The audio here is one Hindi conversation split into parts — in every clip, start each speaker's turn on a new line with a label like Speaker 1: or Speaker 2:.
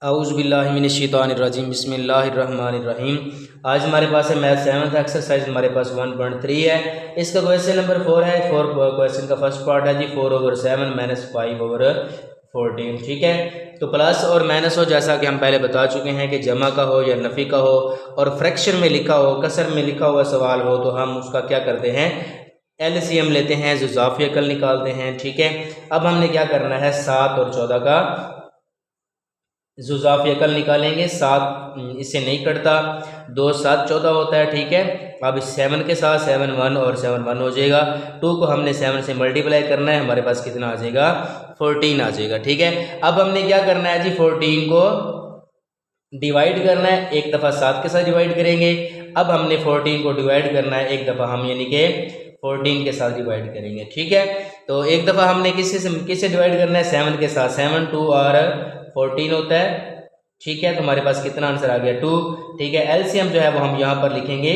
Speaker 1: औज़ुबिल्लाहिमिनश्शैतानिर्रजीम बिस्मिल्लाहिर्रहमानिर्रहीम। आज हमारे पास है मैथ 7th एक्सरसाइज, हमारे पास 1.3 है। इसका क्वेश्चन नंबर 4 है। क्वेश्चन का फर्स्ट पार्ट है जी 4/7 - 5/14। ठीक है, तो प्लस और माइनस हो, जैसा कि हम पहले बता चुके हैं कि जमा का हो या नफ़ी का हो और फ्रैक्शन में लिखा हो, कसर में लिखा हुआ सवाल हो, तो हम उसका क्या करते हैं, एलसीएम लेते हैं, जुज़ाफ़ी अकल निकालते हैं। ठीक है, अब हमने क्या करना है, 7 और 14 का जुज़ाफ़ी अकल निकालेंगे। 7 इससे नहीं कटता, 2 7 14 होता है। ठीक है, अब इस 7 के साथ 7 1 और 7 1 हो जाएगा। 2 को हमने 7 से मल्टीप्लाई करना है, हमारे पास कितना आ जाएगा, 14 आ जाएगा। ठीक है, अब हमने क्या करना है जी, 14 को डिवाइड करना है। एक दफ़ा 7 के साथ डिवाइड करेंगे। अब हमने 14 को डिवाइड करना है एक दफ़ा हम, यानी कि 14 के साथ डिवाइड करेंगे। ठीक है, तो एक दफ़ा हमने किससे डिवाइड करना है, 7 के साथ। 7 2 और 14 होता है। ठीक है, तो हमारे पास कितना आंसर आ गया, 2। ठीक है, एलसीएम जो है वो हम यहाँ पर लिखेंगे।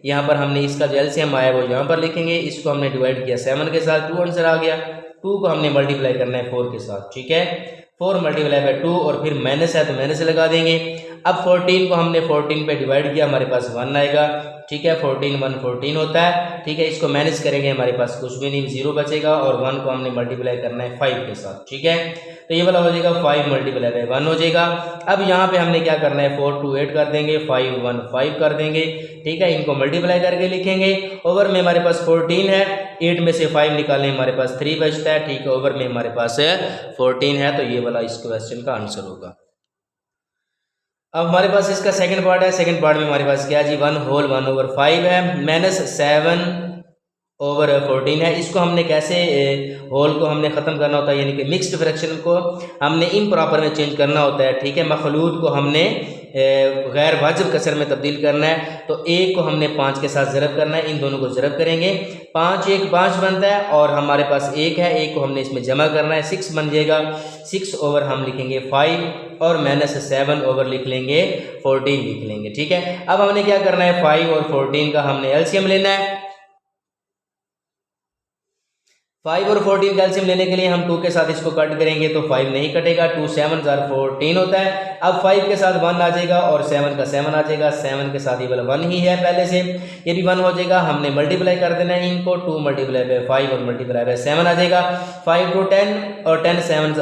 Speaker 1: यहाँ पर हमने इसका जो एलसीएम आया वो यहाँ पर लिखेंगे। इसको हमने डिवाइड किया 7 के साथ, 2 आंसर आ गया। 2 को हमने मल्टीप्लाई करना है 4 के साथ। ठीक है, 4 मल्टीप्लाई बाय 2 और फिर माइनस है तो माइनस लगा देंगे। अब 14 को हमने 14 पे डिवाइड किया, हमारे पास 1 आएगा। ठीक है, 14 1 14 होता है। ठीक है, इसको माइनस करेंगे, हमारे पास कुछ भी नहीं, 0 बचेगा। और 1 को हमने मल्टीप्लाई करना है 5 के साथ। ठीक है, तो ये वाला हो जाएगा 5 मल्टीप्लाई बाय 1 हो जाएगा। अब यहाँ पे हमने क्या करना है, 4 2 8 कर देंगे, 5 1 5 कर देंगे। ठीक है, इनको मल्टीप्लाई करके लिखेंगे। ओवर में हमारे पास 14 है, 8 में से 5 निकालें, हमारे पास 3 बचता है। ठीक है, ओवर में हमारे पास 14 है, तो ये वाला इस क्वेश्चन का आंसर होगा। अब हमारे पास इसका सेकंड पार्ट है। सेकंड पार्ट में हमारे पास क्या जी, 1 होल 1/5 है, -7/14 है। इसको हमने कैसे, होल को हमने ख़त्म करना होता है, यानी कि मिक्स्ड फ्रैक्शन को हमने इम्प्रॉपर में चेंज करना होता है। ठीक है, मखलूत को हमने गैर वाजिब कसर में तब्दील करना है। तो 1 को हमने 5 के साथ ज़रब करना है, इन दोनों को ज़रब करेंगे। 5 1 5 बनता है और हमारे पास 1 है, 1 को हमने इसमें जमा करना है, 6 बन जाएगा। 6 ओवर हम लिखेंगे 5 और -7 ओवर लिख लेंगे 14 लिख लेंगे। ठीक है, अब हमने क्या करना है, 5 और 14 का हमने एलसीएम लेना है। 5 और 14 कैल्शियम लेने के लिए हम 2 के साथ इसको कट करेंगे तो 5 नहीं कटेगा, 2 7 14 होता है। अब 5 के साथ 1 आ जाएगा और 7 का 7 आ जाएगा। 7 के साथ ये वाला 1 ही है पहले से, ये भी 1 हो जाएगा। हमने मल्टीप्लाई कर देना है इनको, 2 मल्टीप्लाई बाय 5 और मल्टीप्लाई बाय 7 आ जाएगा। 5 2 10 और 10 7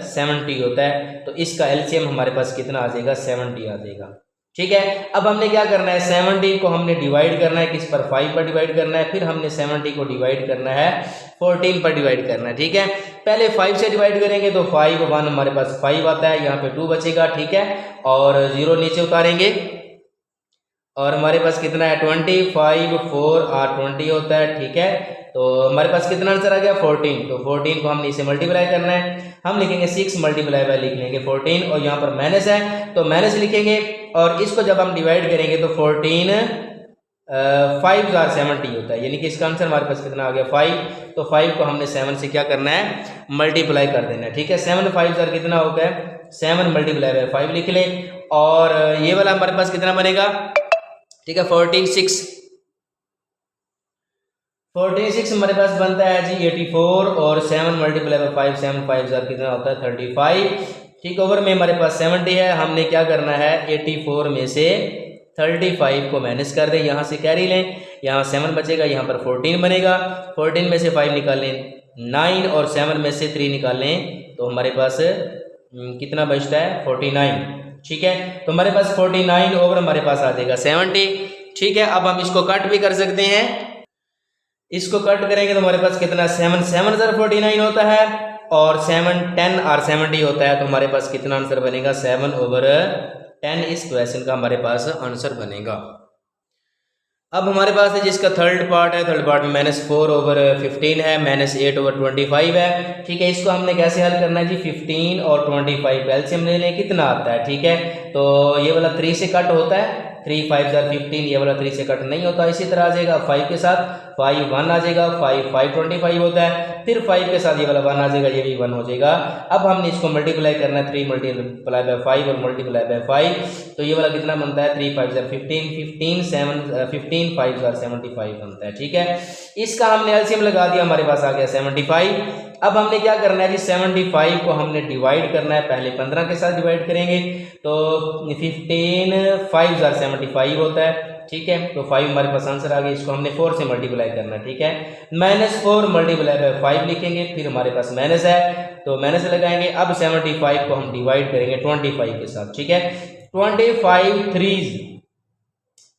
Speaker 1: 70 होता है। तो इसका एलसीएम हमारे पास कितना आ जाएगा, 70 आ जाएगा। ठीक है, अब हमने क्या करना है, 70 को हमने डिवाइड करना है, किस पर, 5 पर डिवाइड करना है। फिर हमने 70 को डिवाइड करना है 14 पर डिवाइड करना है। ठीक है, पहले 5 से डिवाइड करेंगे तो 5 1 हमारे पास 5 आता है, यहाँ पे 2 बचेगा। ठीक है, और 0 नीचे उतारेंगे और हमारे पास कितना है, 25 4 और 20 होता है। ठीक है, तो हमारे पास कितना आंसर आ गया, 14। तो 14 को हमने इसे मल्टीप्लाई करना है, हम लिखेंगे 6 मल्टीप्लाई बाय लिख लेंगे 14 और यहाँ पर माइनस है तो माइनस लिखेंगे। और इसको जब हम डिवाइड करेंगे तो 14 5 70 होता है, यानी कि इसका आंसर हमारे पास कितना आ गया, 5। तो 5 को हमने 7 से क्या करना है, मल्टीप्लाई कर देना है। ठीक है, 7 5 कितना हो गया, 7 मल्टीप्लाई बाय 5 लिख लें। और ये वाला हमारे पास कितना बनेगा, ठीक है, 46 हमारे पास बनता है जी 84 और 7 मल्टीप्लाई बाय 5 7 5 कितना होता है, 35। ठीक, ओवर में हमारे पास 70 है। हमने क्या करना है, 84 में से 35 को माइनस कर दें, यहाँ से कैरी लें, यहाँ 7 बचेगा, यहाँ पर 14 बनेगा। 14 में से 5 निकाल लें 9 और 7 में से 3 निकाल लें तो हमारे पास कितना बचता है, 49। ठीक है, तो हमारे पास 49 ओवर हमारे पास आ जाएगा 70। ठीक है, अब हम इसको कट भी कर सकते हैं। इसको कट करेंगे तो हमारे पास कितना, 7 7 49 होता है और 7 10 और 70 होता है। तो हमारे पास कितना आंसर बनेगा, 7/10 इस क्वेश्चन का हमारे पास आंसर बनेगा। अब हमारे पास है जिसका थर्ड पार्ट है। थर्ड पार्ट में -4/15 है, -8/25 है। ठीक है, इसको हमने कैसे हल करना है जी, 15 और 25 एलसीएम ले लें, कितना आता है। ठीक है, तो ये वाला 3 से कट होता है, 3 5 15, ये वाला 3 से कट नहीं होता। इसी तरह आ जाएगा 5 के साथ, 5 1 आ जाएगा, 5 5 25 होता है। फिर 5 के साथ ये वाला 1 आ जाएगा, ये भी 1 हो जाएगा। अब हमने इसको मल्टीप्लाई करना है, 3 मल्टीप्लाई बाय 5 और मल्टीप्लाई बाय 5, तो ये वाला कितना बनता है 3 5 15, 15 5 75 बनता है। ठीक है, इसका हमने एलसीएम लगा दिया, हमारे पास आ गया 75। अब हमने क्या करना है जी, 75 को हमने डिवाइड करना है, पहले 15 के साथ डिवाइड करेंगे तो 15 5 75 होता है। ठीक है, तो 5 हमारे पास आंसर आ गया, इसको हमने 4 से मल्टीप्लाई करना है। ठीक है, -4 मल्टीप्लाई बाय 5 लिखेंगे, फिर हमारे पास माइनस है तो माइनस लगाएंगे। अब 75 को हम डिवाइड करेंगे 25 के साथ। ठीक है, 25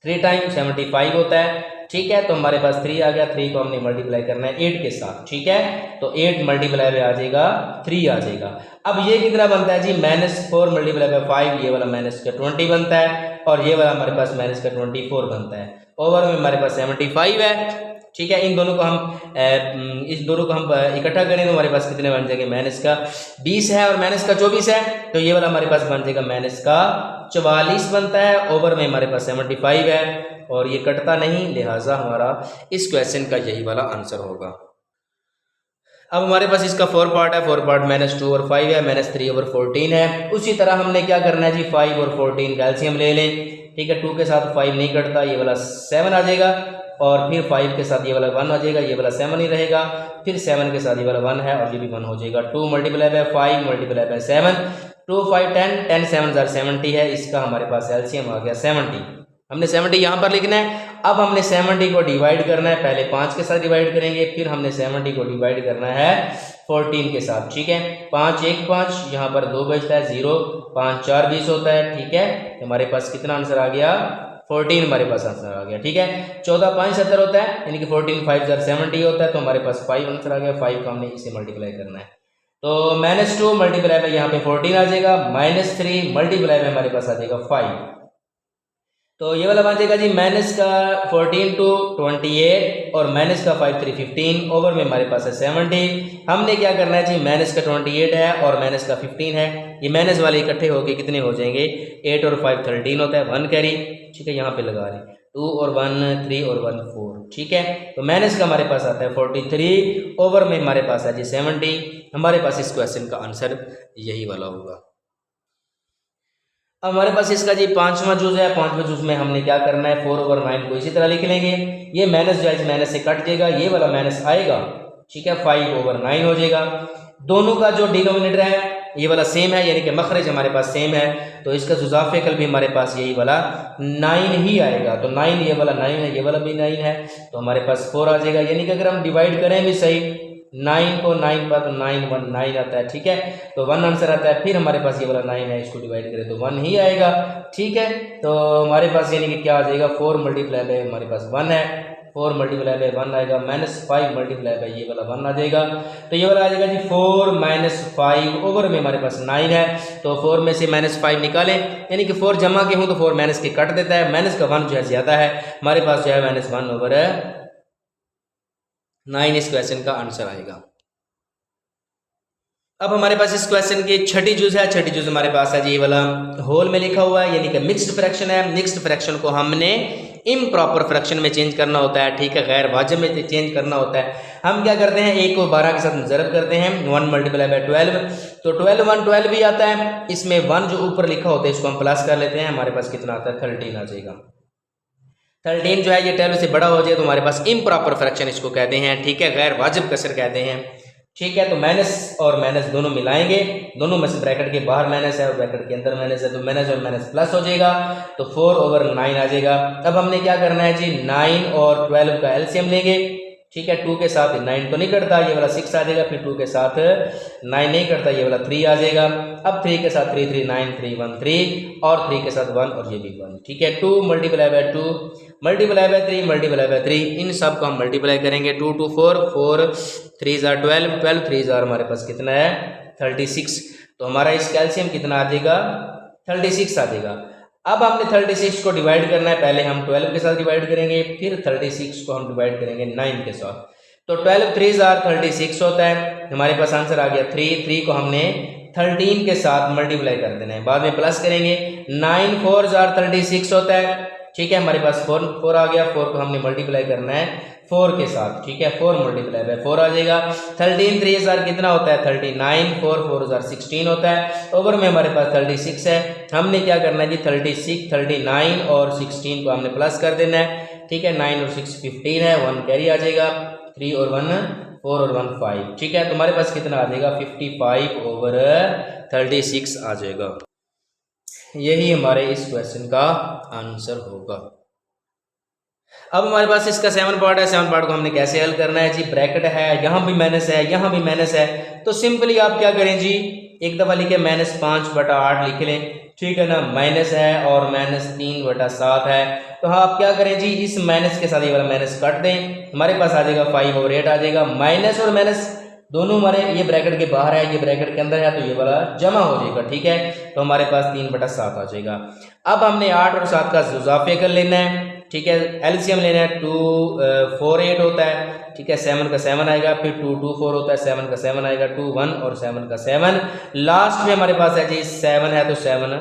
Speaker 1: 3 टाइम 75 होता है। ठीक है, तो हमारे पास 3 आ गया, 3 को हमने मल्टीप्लाई करना है 8 के साथ। ठीक है, तो 8 मल्टीप्लाई में आ जाएगा 3 आ जाएगा। अब ये कितना बनता है जी, -4 मल्टीप्लाई बाय 5, ये वाला -20 बनता है, और ये वाला हमारे पास -24 बनता है। ओवर में हमारे पास 75 है। ठीक है, इन दोनों को हम इस दोनों को हम इकट्ठा करें तो हमारे पास कितने बन जाएंगे, -20 है और -24 है, तो ये वाला हमारे पास बन जाएगा -44 बनता है। ओवर में हमारे पास 75 है और ये कटता नहीं, लिहाजा हमारा इस क्वेश्चन का यही वाला आंसर होगा। अब हमारे पास इसका 4 पार्ट है, 4 पार्ट -2 और 5 है, -3/14 है। उसी तरह हमने क्या करना है जी, 5 और 14 का एलसीएम ले लें। ठीक है, 2 के साथ 5 नहीं कटता, ये वाला 7 आ जाएगा, और फिर 5 के साथ ये वाला 1 आ जाएगा, ये वाला 7 ही रहेगा, फिर 7 के साथ ये वाला 1 है और ये भी 1 हो जाएगा। 2 मल्टीप्लाई बाय 5 मल्टीप्लाई बाय 7, 2 5 10, 10 7 70 है, इसका हमारे पास एलसीएम आ गया 70। हमने 70 यहाँ पर लिखना है। अब हमने 70 को डिवाइड करना है, पहले 5 के साथ डिवाइड करेंगे, फिर हमने 70 को डिवाइड करना है 14 के साथ। ठीक है, 5 1 5, यहाँ पर 2 बचता है, 0 5 4 20 होता है। ठीक है, हमारे पास कितना आंसर आ गया, 14 हमारे पास आंसर आ गया। ठीक है, 14 5 70 होता है, यानी कि 14 5 70 होता है, तो हमारे पास 5 आंसर आ गया। 5 को हमने इसे मल्टीप्लाई करना है, तो -2 मल्टीप्लाई में यहाँ पे 14 आ जाएगा, -3 मल्टीप्लाई में हमारे पास आ जाएगा 5, तो ये वाला बन जाएगा जी -14 to 28 और -5 3 15। ओवर में हमारे पास है 70। हमने क्या करना है जी, -28 है और -15 है, ये माइनस वाले इकट्ठे होके कितने हो जाएंगे, 8 और 5 13 होता है, 1 कैरी। ठीक है, यहाँ पे लगा रहे 2 और 1 3 और 1 4। ठीक है, तो माइनस का हमारे पास आता है 43, ओवर में हमारे पास है जी 70। हमारे पास इस क्वेश्चन का आंसर यही वाला होगा। अब हमारे पास इसका जी 5वां जूज है। 5वें जूज में हमने क्या करना है, 4/9 को इसी तरह लिख लेंगे। ये माइनस जो है माइनस से कट जाएगा, ये वाला माइनस आएगा। ठीक है, 5/9 हो जाएगा। दोनों का जो डिनोमिनेटर है ये वाला सेम है, यानी कि मखरज हमारे पास सेम है, तो इसका जुज़ाफ़े कल भी हमारे पास यही वाला 9 ही आएगा। तो 9, ये वाला 9 है, ये वाला भी 9 है, तो हमारे पास 4 आ जाएगा। यानी कि अगर हम डिवाइड करें भी सही 9 को 9 पर, तो 9 1 9 आता है। ठीक है, तो 1 आंसर आता है। फिर हमारे पास ये वाला 9 है, इसको डिवाइड करें तो 1 ही आएगा। ठीक है, तो हमारे पास यानी कि क्या आ जाएगा, 4 मल्टीप्लाई बाय हमारे पास 1 है, 4 मल्टीप्लाई बाय 1 आएगा, -5 मल्टीप्लाई बाय ये वाला 1 आ जाएगा। तो ये वाला आ जाएगा जी 4 - 5, ओवर में हमारे पास 9 है, तो 4 में से -5 निकालें, यानी कि 4 जमा के हूँ तो 4 माइनस के कट देता है, माइनस का 1 जो है ज़्यादा है, हमारे पास जो है -1/9 इस क्वेश्चन का आंसर आएगा। अब हमारे पास इस क्वेश्चन की छठी जूज है। छठी जूज हमारे पास है जी, ये वाला होल में लिखा हुआ है, यानी कि मिक्स्ड फ्रैक्शन है। मिक्स्ड फ्रैक्शन को हमने इम्प्रॉपर फ्रैक्शन में चेंज करना होता है। ठीक है, गैर वाजिब में चेंज करना होता है। हम क्या करते हैं, 1 को 12 के साथ ज़रब करते हैं, 1 मल्टीप्लाई बाय 12, तो 12 1 12 भी आता है। इसमें 1 जो ऊपर लिखा होता है इसको हम प्लस कर लेते हैं, हमारे पास कितना आता है 13 आ जाएगा। 13 जो है ये 12 से बड़ा हो जाए तो हमारे पास इम्प्रॉपर फ्रैक्शन इसको कहते हैं। ठीक है, गैर वाजिब कसर कहते हैं। ठीक है, तो माइनस और माइनस दोनों मिलाएंगे, दोनों में से ब्रैकेट के बाहर माइनस है और ब्रैकेट के अंदर माइनस है, तो माइनस और माइनस प्लस हो जाएगा, तो 4/9 आ जाएगा। अब हमने क्या करना है जी, 9 और 12 का एलसीएम लेंगे। ठीक है, 2 के साथ 9 तो नहीं करता, ये वाला 6 आ जाएगा, फिर 2 के साथ 9 नहीं करता, ये वाला 3 आ जाएगा। अब 3 के साथ 3 3 9 3 1 3 और 3 के साथ 1 और ये भी 1। ठीक है, 2 multiply by 2 multiply by 3 multiply by 3, इन सब को हम मल्टीप्लाई करेंगे। 2 2 4 4 3 12 12 3 हमारे पास कितना है 36, तो हमारा इस कैल्शियम कितना आ जाएगा 36 आ जाएगा। अब हमने 36 को डिवाइड करना है, पहले हम 12 के साथ डिवाइड करेंगे, फिर 36 को हम डिवाइड करेंगे 9 के साथ, तो 12 3 36 होता है। हमारे पास आंसर आ गया 3 को हमने 13 के साथ मल्टीप्लाई कर देना है, बाद में प्लस करेंगे। 9 4 36 होता है। ठीक है, हमारे पास 4 आ गया, 4 को हमने मल्टीप्लाई करना है 4 के साथ, ठीक है, 4 मल्टीप्लाई बाय 4 आ जाएगा। 13 3 हजार कितना होता है 39, 4 4 हजार 16 होता है। ओवर में हमारे पास 36 है, हमने क्या करना है जी 36 39 और 16 को हमने प्लस कर देना है, ठीक है। 9 और 6 15 है, 1 कैरी आ जाएगा, 3 और 1 4 और 1 5, ठीक है। तो हमारे पास कितना आ जाएगा 55 ओवर 36 आ जाएगा। यही हमारे इस क्वेश्चन का आंसर होगा। अब हमारे पास इसका 7 पार्ट है, 7 पार्ट को हमने कैसे हल करना है जी। ब्रैकेट है, यहाँ भी माइनस है, यहाँ भी माइनस है, तो सिंपली आप क्या करें जी, एक दफ़ा लिखे -5/8 लिख लें, ठीक है ना। माइनस है और -3/7 है, तो हाँ आप क्या करें जी, इस माइनस के साथ ये वाला माइनस काट दें, हमारे पास आ जाएगा 5 ओवर 8 आ जाएगा। माइनस और माइनस दोनों हमारे ये ब्रैकेट के बाहर है, ये ब्रैकेट के अंदर है, तो ये वाला जमा हो जाएगा, ठीक है। तो हमारे पास 3/7 आ जाएगा। अब हमने 8 और 7 का इजाफे कर लेना है, ठीक है। एलसीएम लेना है, 2 4 8 होता है, ठीक है। 7 का 7 आएगा, फिर 2 2 4 होता है, 7 का 7 आएगा, 2 1 और 7 का 7। लास्ट में हमारे पास है जी 7 है, तो 7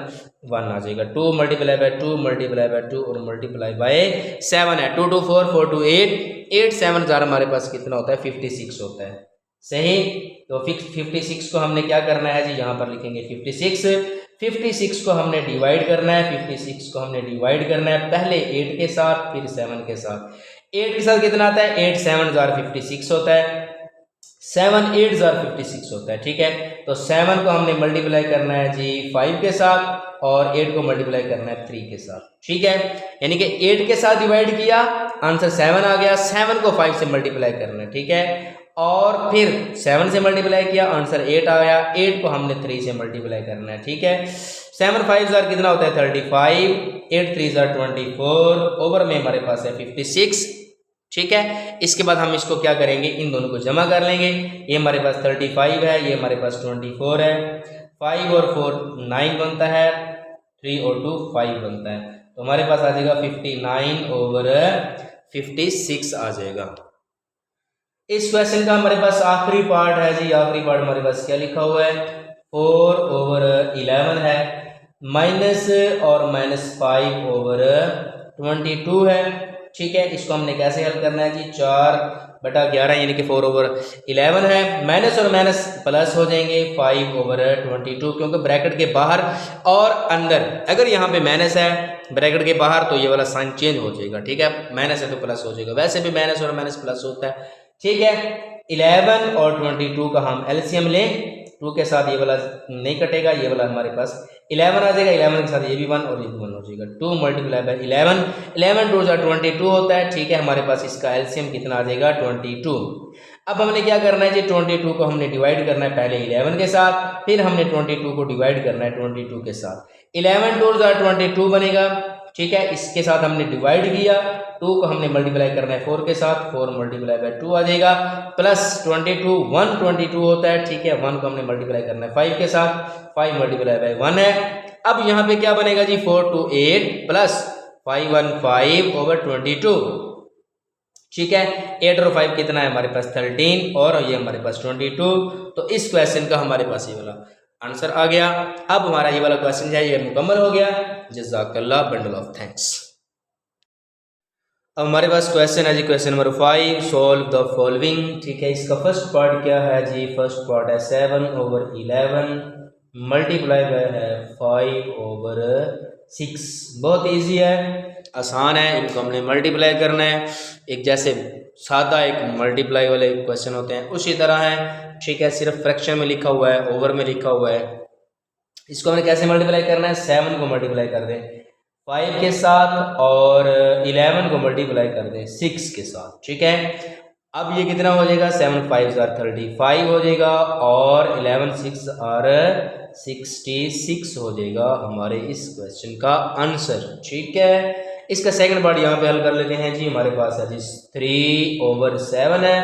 Speaker 1: 1 आ जाएगा। 2 मल्टीप्लाई बाय 2 मल्टीप्लाई बाय 2 और मल्टीप्लाई बाय 7 है। 2 2 4 4 2 8 8 7 जार हमारे पास कितना होता है 56 होता है, सही। तो 56 को हमने क्या करना है जी, यहाँ पर लिखेंगे 56 को हमने डिवाइड करना है, 56 को हमने डिवाइड करना है पहले 8 के साथ फिर 7 के साथ। 8 के साथ कितना आता है 8 7 जार 56 होता है, 7 8 जार 56 होता है, ठीक है। तो 7 को हमने मल्टीप्लाई करना है जी 5 के साथ और 8 को मल्टीप्लाई करना है 3 के साथ, ठीक है। यानी कि 8 के साथ डिवाइड किया, आंसर 7 आ गया, 7 को 5 से मल्टीप्लाई करना है, ठीक है। और फिर 7 से मल्टीप्लाई किया, आंसर 8 आया, 8 को हमने 3 से मल्टीप्लाई करना है, ठीक है। 7 5 जार कितना होता है 35, 8 3 जार 24, ओवर में हमारे पास है 56, ठीक है। इसके बाद हम इसको क्या करेंगे, इन दोनों को जमा कर लेंगे। ये हमारे पास 35 है, ये हमारे पास 24 है, 5 और 4 9 बनता है, 3 और 2 5 बनता है, तो हमारे पास आ जाएगा 59 ओवर 56 आ जाएगा। इस क्वेश्चन का हमारे पास आखिरी पार्ट है जी, आखिरी पार्ट हमारे पास क्या लिखा हुआ है 4 ओवर 11 है, माइनस और -5 ओवर 22 है, ठीक है। इसको हमने कैसे हल करना है जी, 4/11 यानी कि 4 ओवर 11 है, माइनस और माइनस प्लस हो जाएंगे 5 ओवर 22, क्योंकि ब्रैकेट के बाहर और अंदर अगर यहाँ पे माइनस है ब्रैकेट के बाहर तो ये वाला साइन चेंज हो जाएगा, ठीक है। माइनस है तो प्लस हो जाएगा, वैसे भी माइनस और माइनस प्लस होता है, ठीक है। 11 और 22 का हम एलसीएम लें, 2 के साथ ये वाला नहीं कटेगा, ये वाला हमारे पास 11 आ जाएगा, 11 के साथ ये भी 1 और ये भी 1 हो जाएगा, 2 मल्टीप्लाई बाय 11, 11 2 22 होता है, ठीक है। हमारे पास इसका एलसीएम कितना आ जाएगा 22। अब हमने क्या करना है जी, 22 को हमने डिवाइड करना है पहले 11 के साथ, फिर हमने 22 को डिवाइड करना है 22 के साथ। 11 2 22 बनेगा, ठीक है। इसके साथ हमने डिवाइड किया, 2 को हमने मल्टीप्लाई करना है 4 के साथ, 4 मल्टीप्लाई बाय 2 आ जाएगा, प्लस 22 122 होता है, ठीक है। 1 को हमने मल्टीप्लाई करना है 5 के साथ, 5 मल्टीप्लाई बाय 1 है। अब यहाँ पे क्या बनेगा जी 4 2 8 प्लस 5 1 5 ओवर 22, ठीक है। 8 और 5 कितना है हमारे पास 13 और ये हमारे पास 22, तो इस क्वेश्चन का हमारे पास ये वाला आंसर आ गया। अब हमारा ये वाला क्वेश्चन है ये मुकम्मल हो गया। जज़ाकल्लाह, बंडल ऑफ थैंक्स। अब हमारे पास क्वेश्चन है जी, question number 5, solve the following, ठीक है। इसका फर्स्ट पार्ट क्या है जी, फर्स्ट पार्ट है 7 ओवर 11 मल्टीप्लाई बाय है 5 ओवर 6। बहुत इजी है, आसान है, इनको हमने मल्टीप्लाई करना है, एक जैसे सादा एक मल्टीप्लाई वाले क्वेश्चन होते हैं उसी तरह है, ठीक है। सिर्फ फ्रैक्शन में लिखा हुआ है, ओवर में लिखा हुआ है। इसको हमने कैसे मल्टीप्लाई करना है, 7 को मल्टीप्लाई कर दें 5 के साथ और 11 को मल्टीप्लाई कर दें 6 के साथ, ठीक है। अब ये कितना हो जाएगा 7 5 आर 35 हो जाएगा और 11 6 आर 66 हो जाएगा हमारे इस क्वेश्चन का आंसर, ठीक है। इसका सेकंड पार्ट यहाँ पे हल कर लेते हैं जी। हमारे पास है जी 3 ओवर 7 है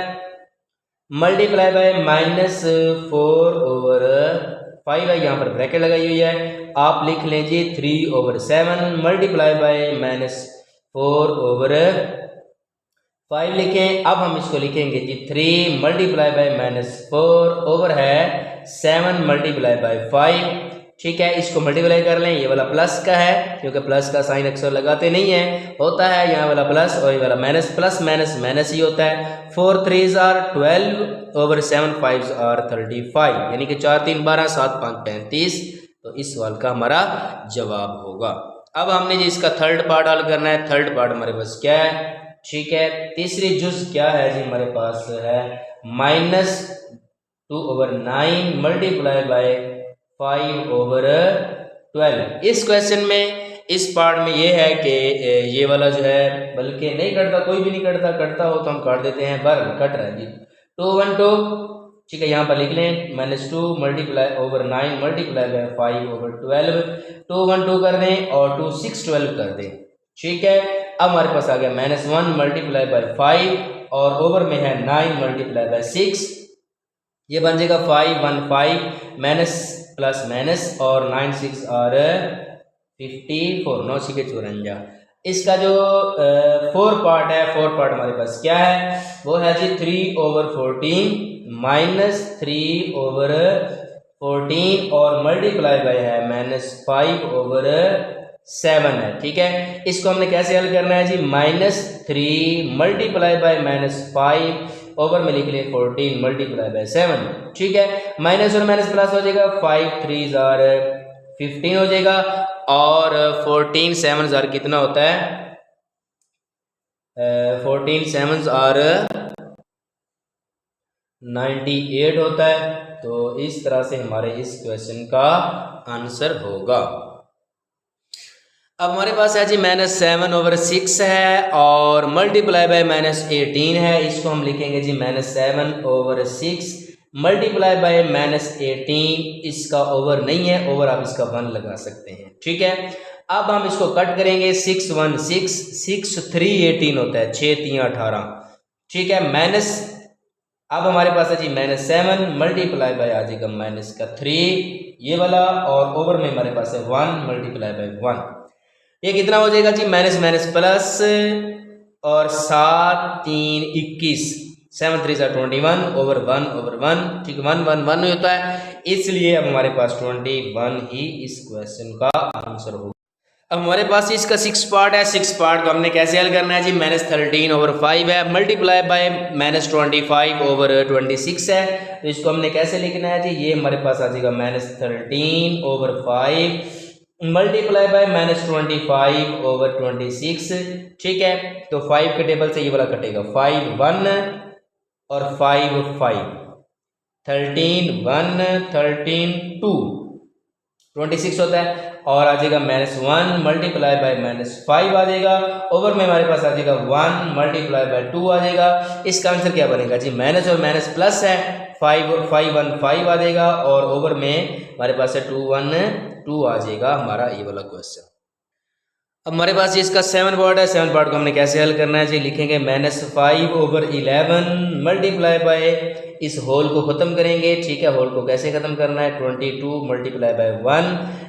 Speaker 1: मल्टीप्लाई बाय -4 ओवर 5 है, यहाँ पर ब्रैकेट लगाई हुई है, आप लिख लें जी 3 ओवर 7 मल्टीप्लाई बाय -4 ओवर 5 लिखें। अब हम इसको लिखेंगे जी 3 मल्टीप्लाई बाय -4 ओवर है 7 मल्टीप्लाई बाय 5, ठीक है, इसको मल्टीप्लाई कर लें, ये वाला प्लस का है क्योंकि प्लस का साइन अक्सर लगाते नहीं है, होता है यहाँ वाला प्लस और ये वाला माइनस, प्लस माइनस माइनस ही होता है। 4 3s are 12 over 7 5s are 35, यानी कि 4 3 12 7 5 35। तो इस सवाल का हमारा जवाब होगा। अब हमने जी इसका थर्ड पार्ट हल करना है। थर्ड पार्ट हमारे पास क्या है, ठीक है, तीसरी जुज क्या है जी, हमारे पास है -2/9 मल्टीप्लाई बाय 5/12। इस क्वेश्चन में इस पार्ट में ये है कि ये वाला जो है, बल्कि नहीं कटता, कोई भी नहीं कटता, कटता हो तो हम काट देते हैं, बर कट रहा है जी। 2 1 2, ठीक है, यहाँ पर लिख लें -2 मल्टीप्लाई ओवर 9 मल्टीप्लाई बाय 5/12। 2 1 2 कर दें और 2 6 12 कर दें, ठीक है। अब हमारे पास आ गया -1 मल्टीप्लाई बाय 5 और ओवर में है 9 मल्टीप्लाई बाय 6, ये बन जाएगा 5 1 5 माइनस प्लस माइनस और 9 6 और 54 9 6 54। इसका जो 4 पार्ट है, 4 पार्ट हमारे पास क्या है, वो है जी 3/14 माइनस 3/14 और मल्टीप्लाई बाय है -5/7 है, ठीक है। इसको हमने कैसे हल करना है जी, -3 मल्टीप्लाई बाय -5 ओवर में लिख लें 14 मल्टीप्लाई बाय 7, ठीक है। माइनस और माइनस प्लस हो जाएगा, 5 3s are 15 हो जाएगा और 14 7s are कितना होता है, 14 7s are 98 होता है। तो इस तरह से हमारे इस क्वेश्चन का आंसर होगा। अब हमारे पास है जी -7/6 है और मल्टीप्लाई बाय -18 है। इसको हम लिखेंगे जी -7/6 मल्टीप्लाई बाय -18। इसका ओवर नहीं है, ओवर आप इसका 1 लगा सकते हैं, ठीक है। अब हम इसको कट करेंगे, 6 1 6 6 3 18 होता है, 6 3 18, ठीक है। माइनस अब हमारे पास है जी -7 मल्टीप्लाई बाय आ जाएगा माइनस का 3 ये वाला और ओवर में हमारे पास है 1 मल्टीप्लाई बाय 1। ये कितना हो जाएगा जी, माइनस माइनस प्लस और 7 3 21, 7 3 21 ओवर 1, ठीक है। 1 1 1 होता है, इसलिए अब हमारे पास 21 ही इस क्वेश्चन का आंसर होगा। अब हमारे पास इसका 6 पार्ट है। 6 पार्ट को हमने कैसे हल करना है जी, -13/5 है मल्टीप्लाई बाय -25/26 है। तो इसको हमने कैसे लिखना है जी, ये हमारे पास आ जाएगा -13/5 मल्टीप्लाई बाय -25/26, ठीक है। तो 5 के टेबल से ये वाला कटेगा, 5 1 और 5 5, 13 1 13 2 26 होता है और आ जाएगा -1 मल्टीप्लाई बाय -5 आ जाएगा, ओवर में हमारे पास आ जाएगा 1 मल्टीप्लाई बाय 2 आ जाएगा। इसका आंसर क्या बनेगा जी, माइनस और माइनस प्लस है, 5 5 1 5 आ जाएगा और ओवर में हमारे पास है 2 1 2 आ जाएगा हमारा ये वाला क्वेश्चन। अब हमारे पास इसका 7 पार्ट है। 7 पार्ट को हमने कैसे हल करना है जी, लिखेंगे -5/11 मल्टीप्लाई बाय, इस होल को ख़त्म करेंगे, ठीक है। होल को कैसे ख़त्म करना है, 22 मल्टीप्लाई बाय 1,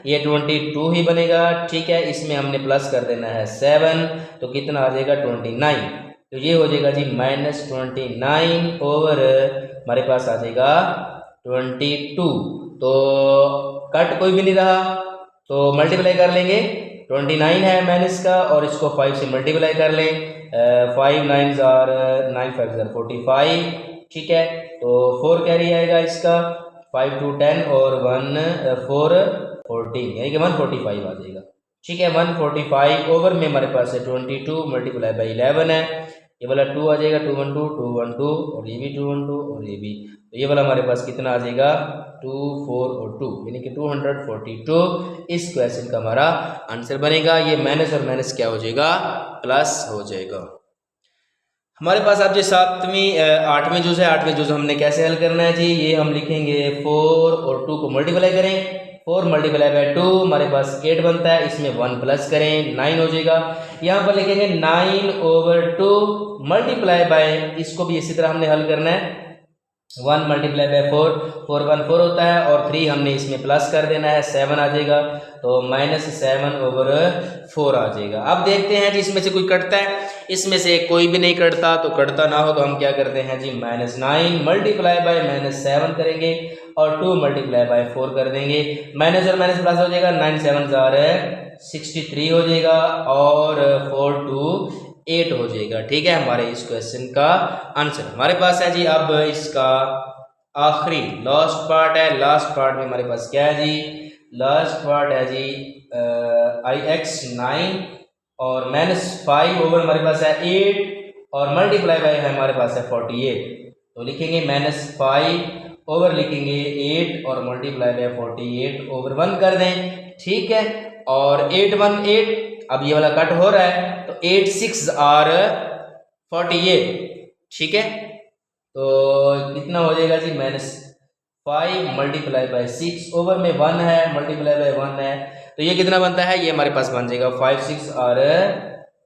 Speaker 1: ये 22 ही बनेगा, ठीक है। इसमें हमने प्लस कर देना है 7, तो कितना आ जाएगा 29, तो ये हो जाएगा जी -29 ओवर हमारे पास आ जाएगा 22। तो कट कोई भी नहीं रहा तो मल्टीप्लाई कर लेंगे, 29 है माइनस का और इसको 5 से मल्टीप्लाई कर लें, 5 9 are 9 5 are 45, ठीक है। तो 4 कैरी आएगा इसका, 5 2 10 और 1 4 14, यानी कि 145 आ जाएगा, ठीक है। 145 ओवर में हमारे पास है 22 मल्टीप्लाई बाई 11 है, ये वाला 2 आ जाएगा, 2 1 2 2 1 2 और ये भी 2 1 2 और ये भी, तो ये वाला हमारे पास कितना आ जाएगा 2 4 और 2, यानी कि 242 इस क्वेश्चन का हमारा आंसर बनेगा। ये माइनस और माइनस क्या हो जाएगा, प्लस हो जाएगा। हमारे पास आप जो 8वीं जूस है, 8वीं जूस हमने कैसे हल करना है जी, ये हम लिखेंगे 4 और 2 को मल्टीप्लाई करें, 4 मल्टीप्लाई बाय 2 हमारे पास 8 बनता है, इसमें 1 प्लस करें 9 हो जाएगा। यहाँ पर लिखेंगे 9/2 मल्टीप्लाई बाय, इसको भी इसी तरह हमने हल करना है, 1 मल्टीप्लाई बाय 4, 4 1 4 होता है और 3 हमने इसमें प्लस कर देना है, 7 आ जाएगा, तो -7/4 आ जाएगा। अब देखते हैं जी इसमें से कोई कटता है, इसमें से कोई भी नहीं कटता, तो कटता ना हो तो हम क्या करते हैं जी -9 मल्टीप्लाई बाय -7 करेंगे और 2 मल्टीप्लाई बाय 4 कर देंगे। माइनस और माइनस प्लस हो जाएगा, 9 7 63 हो जाएगा और 4 2 8 हो जाएगा। ठीक है, हमारे इस क्वेश्चन का आंसर हमारे पास है जी। अब इसका आखिरी लास्ट पार्ट है। लास्ट पार्ट में हमारे पास क्या है जी? लास्ट पार्ट है जी IX9 और -5 ओवर हमारे पास है 8 और मल्टीप्लाई बाय है हमारे पास है 48। तो लिखेंगे -5 ओवर लिखेंगे 8 और मल्टीप्लाई बाय 48 ओवर 1 कर दें। ठीक है, और 8 1 8, अब ये वाला कट हो रहा है तो 8 6 आर 48। ठीक है, तो कितना हो जाएगा जी? -5 मल्टीप्लाई बाय 6 ओवर में 1 है, मल्टीप्लाई बाय 1 है, तो ये कितना बनता है? ये हमारे पास बन जाएगा 5 6 और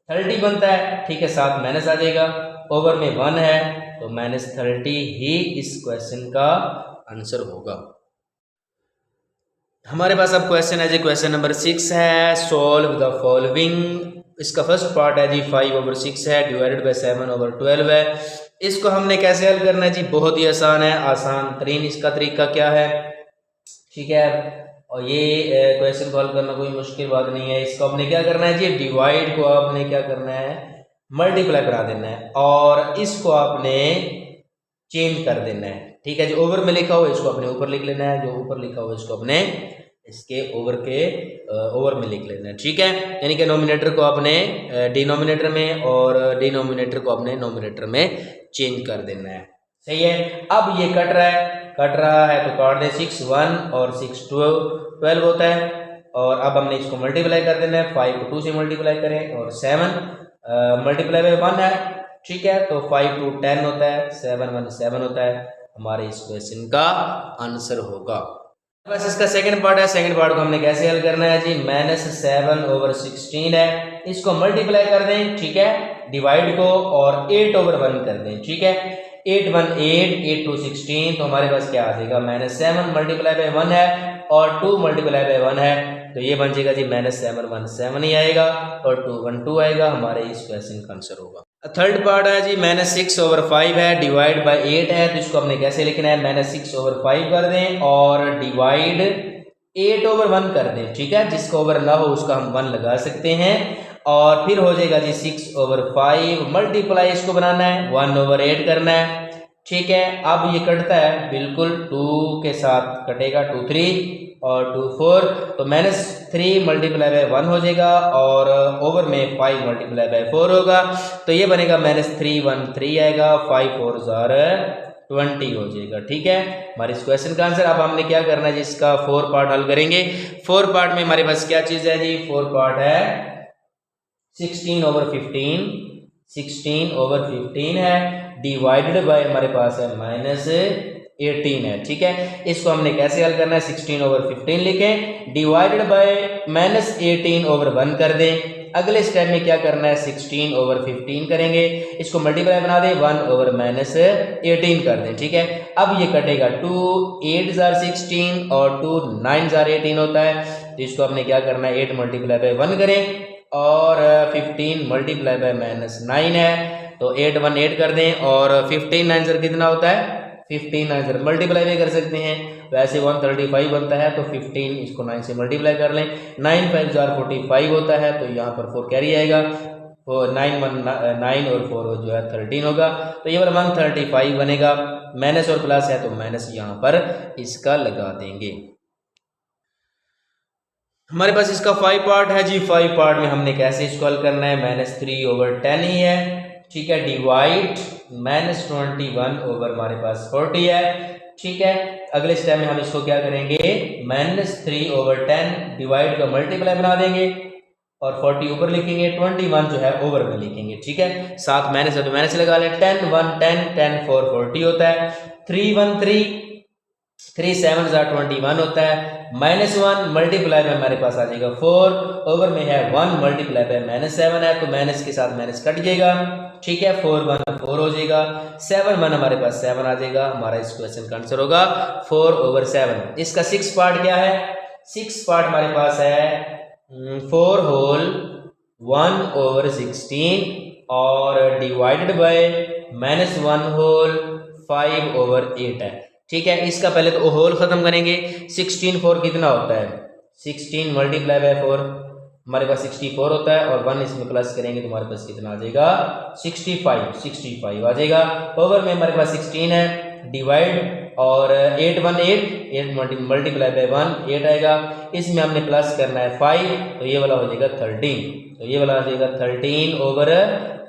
Speaker 1: 30 बनता है। ठीक है, साथ माइनस आ जाएगा, ओवर में 1 है तो -30 ही इस क्वेश्चन का आंसर होगा। हमारे पास अब क्वेश्चन है जी, क्वेश्चन नंबर 6 है। Solve the following. इसका फर्स्ट पार्ट है जी 5 ओवर 6 है, डिवाइडेड बाय 7 ओवर 12 है। इसको हमने कैसे हल करना है जी? बहुत ही आसान है। आसान तरीन इसका तरीका क्या है? ठीक है, और ये क्वेश्चन को हल करना कोई मुश्किल बात नहीं है। इसको आपने क्या करना है जी? डिवाइड को आपने क्या करना है? मल्टीप्लाई करा देना है और इसको आपने चेंज कर देना है। ठीक है, जो ओवर में लिखा हो इसको अपने ऊपर लिख लेना है, जो ऊपर लिखा हो इसको अपने इसके ओवर में लिख लेना है। ठीक है, यानी कि नोमिनेटर को अपने डिनोमिनेटर में और डिनोमिनेटर को अपने नोमिनेटर में चेंज कर देना है। सही है, अब ये कट रहा है तो काट दें। 6 1 और 6 12 होता है और अब हमने इसको मल्टीप्लाई कर देना है। 5 को 2 से मल्टीप्लाई करें और 7 मल्टीप्लाई बाय 1 है। ठीक है, तो 5 2 10 होता है, 7 1 7 होता है। हमारे इस क्वेश्चन का आंसर होगा। बस इसका सेकंड पार्ट है। सेकंड पार्ट को हमने कैसे हल करना है जी? -7 ओवर 16 है, इसको मल्टीप्लाई कर दें। ठीक है, डिवाइड को और 8 ओवर 1 कर दें। ठीक है, 8 1 8 8 2 16, तो हमारे पास क्या आ जाएगा? -7 मल्टीप्लाई बाय 1 है और 2 मल्टीप्लाई बाय 1 है, तो ये बन जाएगा जी -7 1 7 ही आएगा और 2 1 2 आएगा। हमारे इस क्वेश्चन का आंसर होगा। थर्ड पार्ट है जी -6 ओवर 5 है, डिवाइड बाय 8 है, तो इसको हमने कैसे लिखना है? -6 ओवर 5 कर दें और डिवाइड 8 ओवर 1 कर दें। ठीक है, जिसका ओवर ना हो उसका हम 1 लगा सकते हैं और फिर हो जाएगा जी 6 ओवर 5 मल्टीप्लाई इसको बनाना है 1 ओवर 8 करना है। ठीक है, अब ये कटता है बिल्कुल 2 के साथ कटेगा, 2 3 और 2 4, तो -3 मल्टीप्लाई बाय 1 हो जाएगा और ओवर में 5 मल्टीप्लाई बाय 4 होगा, तो ये बनेगा -3 1 3 आएगा, 5 4 20 हो जाएगा। ठीक है, हमारे इस क्वेश्चन का आंसर। अब हमने क्या करना है जी? इसका 4 पार्ट हल करेंगे। 4 पार्ट में हमारे पास क्या चीज़ है जी? 4 पार्ट है 16 ओवर 15, 16 ओवर 15 है, डिवाइडेड बाय हमारे पास है -18 है। ठीक है, इसको हमने कैसे हल करना है? 16 ओवर 15 लिखें, डिवाइडेड बाय -18 ओवर 1 कर दें। अगले स्टेप में क्या करना है? 16 ओवर 15 करेंगे, इसको मल्टीप्लाई बना दें, 1 ओवर -18 कर दें। ठीक है, अब ये कटेगा, 2 8 16 और 2 9 18 होता है, तो इसको हमने क्या करना है? 8 मल्टीप्लाई बाय 1 करें और 15 मल्टीप्लाई बाय -9 है, तो 8 1 8 कर दें और 15 9 कितना होता है? 15 9 मल्टीप्लाई भी कर सकते हैं, वैसे 135 बनता है, तो 15 इसको 9 से मल्टीप्लाई कर लें, 9 5 45 होता है, तो यहाँ पर 4 कैरी आएगा, 9 1 9 और 4 जो है 13 होगा, तो ये वाला 135 बनेगा। माइनस और प्लस है तो माइनस यहाँ पर इसका लगा देंगे। हमारे पास इसका 5 पार्ट है जी। 5 पार्ट में हमने कैसे इसको हल करना है? -3 ओवर 10 ही है। ठीक है, डिवाइड -21 ओवर हमारे पास 40 है। ठीक है, अगले स्टेप में हम इसको क्या करेंगे? -3 ओवर 10 डिवाइड का मल्टीप्लाई बना देंगे और 40 ऊपर लिखेंगे, 21 जो है ओवर में लिखेंगे। ठीक है, साथ माइनस है तो माइनस लगा लें, 10 1 10 10 4 40 होता है, 3 1 3 3 7 21 होता है, -1 मल्टीप्लाई में हमारे पास आ जाएगा 4, ओवर में है 1 मल्टीप्लाई बाय -7 है, तो माइनस के साथ माइनस कट जाएगा। ठीक है, 4 1 4 हो जाएगा, 7 1 हमारे पास 7 आ जाएगा। हमारा इस क्वेश्चन का आंसर होगा 4 ओवर 7। इसका 6 पार्ट क्या है? 6 पार्ट हमारे पास है 4 होल 1 ओवर 16 और डिवाइडेड बाय -1 होल 5 ओवर 8 है। ठीक है। इसका पहले तो होल ख़त्म करेंगे। 16 4 कितना होता है, 16 मल्टीप्लाई बाय 4 हमारे पास 64 होता है, और 1 इसमें प्लस करेंगे तो हमारे पास कितना आ जाएगा, 65 आ जाएगा। ओवर में हमारे पास 16 है, डिवाइड और 8 1 8 मल्टीप्लाई बाय 1 8 आएगा। इसमें हमने प्लस करना है 5, तो ये वाला हो जाएगा 13, तो ये वाला आ जाएगा 13 ओवर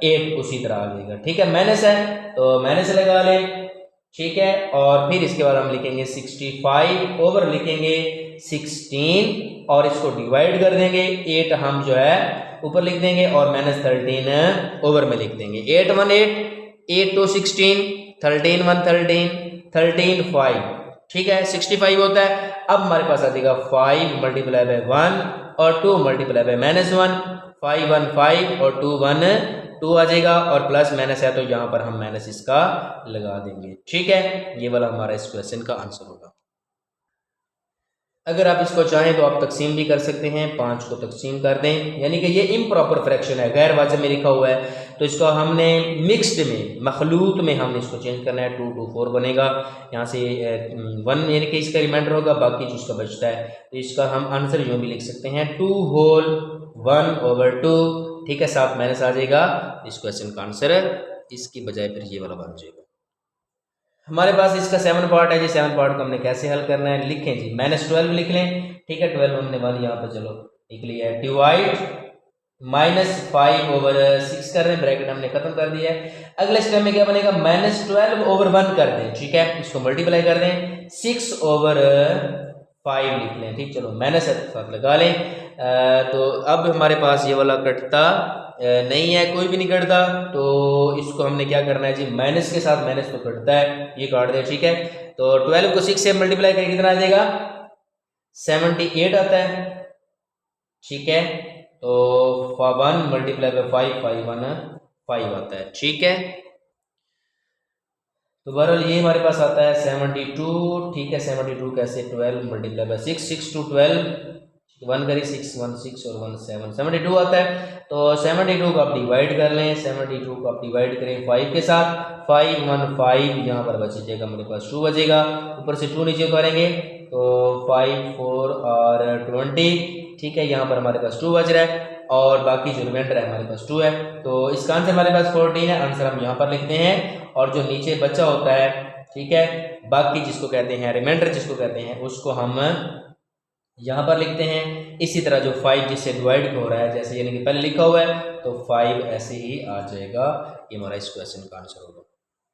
Speaker 1: 8 उसी तरह आ जाएगा। ठीक है, माइनस है तो माइनस लगा लें। ठीक है, और फिर इसके बाद हम लिखेंगे 65 ओवर लिखेंगे 16 और इसको डिवाइड कर देंगे, 8 हम जो है ऊपर लिख देंगे और माइनस 13 ओवर में लिख देंगे। 8 1 8 8 2 16 13 1 13 13 5। ठीक है, 65 होता है। अब हमारे पास आ जाएगा 5 मल्टीप्लाई बाय 1 और 2 मल्टीप्लाई बाय -1, 5 1 5 और 2 1 2 आ जाएगा, और प्लस माइनस है तो यहाँ पर हम माइनस इसका लगा देंगे। ठीक है, ये वाला हमारा इस क्वेश्चन का आंसर होगा। अगर आप इसको चाहें तो आप तकसीम भी कर सकते हैं, 5 को तकसीम कर दें, यानी कि ये इम्प्रॉपर फ्रैक्शन है, गैर वाजिब में लिखा हुआ है, तो इसको हमने मिक्स्ड में, मखलूत में हमने इसको चेंज करना है। 2 2 4 बनेगा, यहाँ से 1 यानी कि इसका रिमाइंडर होगा, बाकी जो इसका बचता है तो इसका हम आंसर यूँ भी लिख सकते हैं 2 होल 1 ओवर 2। ठीक है, साथ माइनस आ जाएगा, इस क्वेश्चन का आंसर इसकी बजाय फिर ये वाला बन जाएगा। हमारे पास इसका 7 पार्ट है जी, 7 पार्ट को हमने कैसे हल करना है, लिखें जी -12 लिख लें। ठीक है, 12 हमने 1 यहाँ पर चलो लिख लिया है, डिवाइड -5 ओवर 6 कर रहे हैं, ब्रैकेट हमने खत्म कर दिया है। अगले स्टेप में क्या बनेगा, -12 ओवर 1 कर दें। ठीक है, इसको मल्टीप्लाई कर दें, 6 ओवर 5 लिख लें। ठीक, चलो माइनस साथ लगा लें। तो अब हमारे पास ये वाला कटता नहीं है, कोई भी नहीं कटता, तो इसको हमने क्या करना है जी, माइनस के साथ माइनस तो कटता है, ये काट दे। ठीक है, तो 12 को 6 से मल्टीप्लाई करके कितना आ जाएगा, 78 आता है। ठीक है, तो 1 मल्टीप्लाई बाय 5 5 1 5 आता है। ठीक है, तो बहरहाल ये हमारे पास आता है 72। ठीक है, 72 कैसे, 12 मल्टीप्लाई बाय 6 6 2 12 1 करी 6 1 6 और 1 7 72 आता है। तो 72 को आप डिवाइड कर लें, 72 को आप डिवाइड करें 5 के साथ, 5 1 5 यहाँ पर बचेगा हमारे पास 2 बचेगा, ऊपर से 2 नीचे उतारेंगे तो 5 4 और 20। ठीक है, यहाँ पर हमारे पास 2 बच रहा है, और बाकी जो रिमाइंडर है हमारे पास 2 है, तो इसका आंसर हमारे पास 14 है। आंसर हम यहाँ पर लिखते हैं, और जो नीचे बचा होता है, ठीक है, बाकी जिसको कहते हैं रिमाइंडर जिसको कहते हैं, उसको हम यहाँ पर लिखते हैं। इसी तरह जो 5 जिससे डिवाइड हो रहा है, जैसे यानी कि पहले लिखा हुआ है, तो 5 ऐसे ही आ जाएगा। ये हमारा इस क्वेश्चन का आंसर होगा।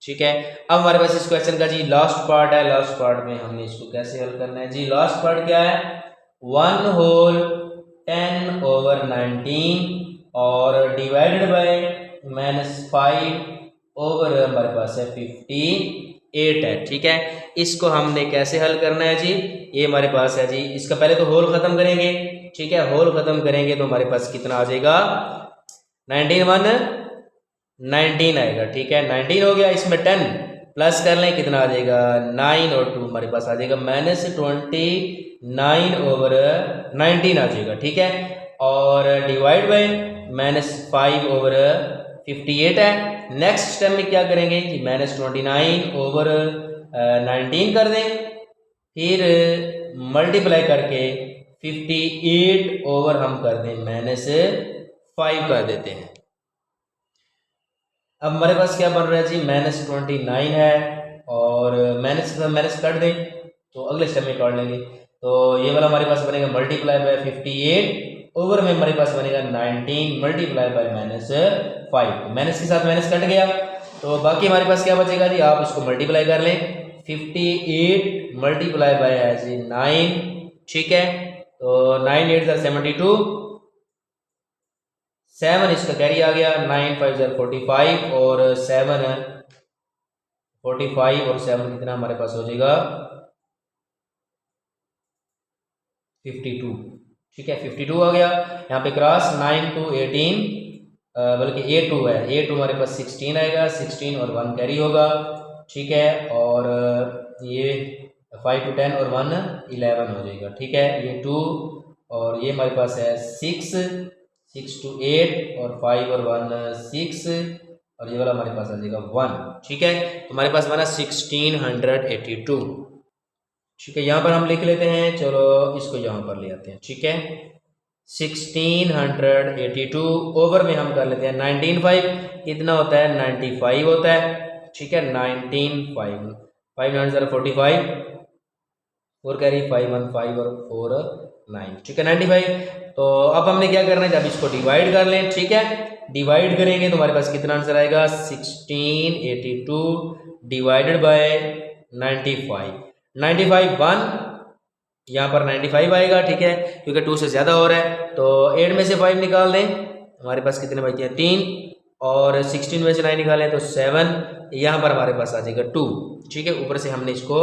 Speaker 1: ठीक है, अब हमारे पास इस क्वेश्चन का जी लास्ट पार्ट है। लास्ट पार्ट में हमने इसको कैसे हल करना है जी, लास्ट पार्ट क्या है, 1 होल 10 ओवर 19 और डिवाइडेड बाय -5 ओवर हमारे पास है 58 है। ठीक है, इसको हमने कैसे हल करना है जी, ये हमारे पास है जी, इसका पहले तो होल खत्म करेंगे। ठीक है, होल खत्म करेंगे तो हमारे पास कितना आ जाएगा, 19 1 19 आएगा। ठीक है, 19 हो गया, इसमें 10 प्लस कर लें, कितना आ जाएगा 9 और 2 हमारे पास आ जाएगा -29 ओवर 19 आ जाएगा। ठीक है, और डिवाइड बाय -5 ओवर 58 है। नेक्स्ट स्टेप में क्या करेंगे जी, -29 ओवर 19 कर दें, फिर मल्टीप्लाई करके 58 ओवर हम कर दें -5 कर देते हैं। अब हमारे पास क्या बन रहा है जी, -29 है, और माइनस कट दें तो अगले स्टेप में काट लेंगे, तो ये वाला हमारे पास बनेगा मल्टीप्लाई बाय 58 ओवर में हमारे पास बनेगा 19 मल्टीप्लाई बाय -5। माइनस के साथ माइनस कट गया, तो बाकी हमारे पास क्या बचेगा जी, आप इसको मल्टीप्लाई कर लें, 58 मल्टीप्लाई बाय 9। ठीक है, तो 9 8 72, 7 इसका कैरी आ गया, 9 5 45 और 7 45 और 7 कितना हमारे पास हो जाएगा 52। ठीक है, 52 आ गया, यहाँ पे क्रॉस 9 2 18, बल्कि A2 है, A2 हमारे पास 16 आएगा, 16 और 1 कैरी होगा। ठीक है, और ये 5 to 10 और 1 11 हो जाएगा। ठीक है, ये 2 और ये हमारे पास है 6 6 to 8 और 5 और 1 6 और ये वाला हमारे पास आ जाएगा 1। ठीक है, तो हमारे पास बना 1682। ठीक है, यहाँ पर हम लिख लेते हैं, चलो इसको यहाँ पर ले आते हैं। ठीक है, 1682 ओवर में हम कर लेते हैं 195, कितना होता है 95 होता है। ठीक है, 195, 5 9 45 4 कैरी 515 और 4 9। ठीक है, 95। तो अब हमने क्या करना है, जब इसको डिवाइड कर लें, ठीक है, डिवाइड करेंगे तो हमारे पास कितना आंसर आएगा, 1682 डिवाइडेड बाय 95, 95 1, यहाँ पर 95 आएगा। ठीक है, क्योंकि 2 से ज़्यादा हो रहा है, तो 8 में से 5 निकाल दें, हमारे पास कितने बचते हैं 3, और 16 में से 9 निकालें तो 7, यहाँ पर हमारे पास आ जाएगा 2। ठीक है, ऊपर से हमने इसको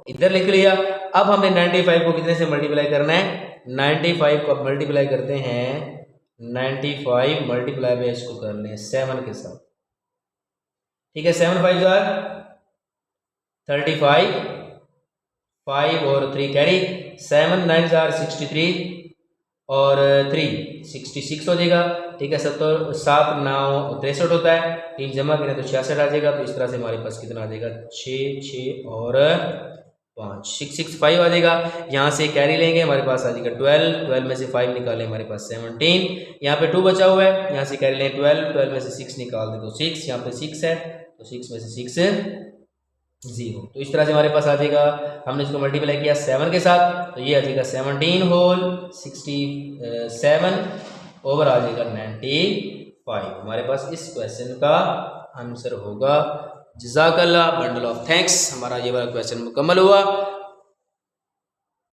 Speaker 1: इधर लिख लिया। अब हमने 95 को कितने से मल्टीप्लाई करना है, 95 को अब मल्टीप्लाई करते हैं, 95 मल्टीप्लाई में इसको कर लें 7 के साथ। ठीक है, 7 5 35, 5 और 3 कैरी, 7 9 63 और 3 66 हो जाएगा। ठीक है, 7 9 63 होता है, 3 जमा करें तो 66 आ जाएगा। तो इस तरह से हमारे पास कितना आ जाएगा, 6 6 और 5 665 आ जाएगा। यहाँ से कैरी लेंगे, हमारे पास आ जाएगा 12, 12 में से 5 निकालें हमारे पास 17, यहाँ पे 2 बचा हुआ है, यहाँ से कैरी लें 12, 12 में से 6 निकाल दें तो 6, यहाँ पे 6 है तो 6 में से 6 0। तो इस तरह से हमारे पास आ जाएगा, हमने इसको मल्टीप्लाई किया 7 के साथ, तो ये आ जाएगा 17 होल 67 ओवर आ जाएगा 95। हमारे पास इस क्वेश्चन का आंसर होगा। जज़ाकल्लाह, बंडल ऑफ थैंक्स। हमारा ये वाला क्वेश्चन मुकम्मल हुआ।